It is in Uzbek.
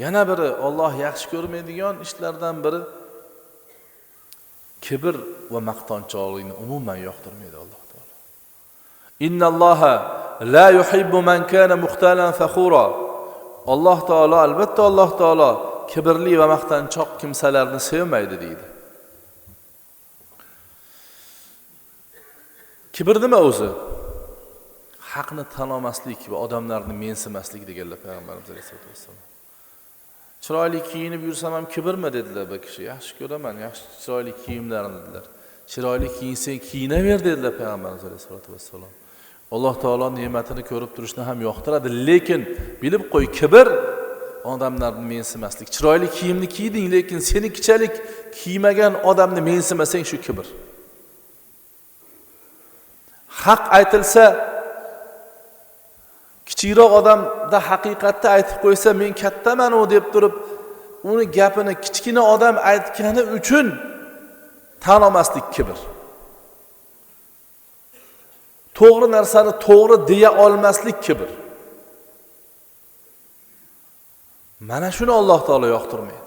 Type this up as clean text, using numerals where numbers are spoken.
Yana biri Alloh yaxshi ko'rmaydigan ishlardan biri kibr va maqtanchoqlikni umuman yoqtirmaydi Alloh taolo. Innalloha la yuhibbu man kana muxtalan fakhura. Alloh taolo, albatta Alloh taolo kibrli va maqtanchoq kimsalarni sevmaydi deydi. Kibr nima o'zi? Haqni tan olmaslik va odamlarni mensimaslik deganlar payg'ambarimiz sollallohu alayhi vasallam. Chiroyli kiyinib yursam ham kibrmi dedilar bir kishi. Yaxshi ko'raman, yaxshi chiroyli kiyimlarni dedilar. Chiroyli kiyinsang kiyinaver dedilar payg'ambarimiz sollallohu alayhi vasallam. Alloh taolo ne'matini ko'rib turishni ham yoqtiradi, lekin bilib qo'y, kibr odamlarni mensimaslik. Chiroyli kiyimni kiyding, lekin senikichalik kiymagan odamni mensimasang shu kibr. Haq aytilsa, kichikroq odamda haqiqatni aytib qo'ysa, men kattaman u deb turib, uni gapini kichkina odam aytgani uchun tan olmaslik kibr. To'g'ri narsani to'g'ri deya olmaslik kibr. Mana shuni Alloh taolo yoqtirmaydi.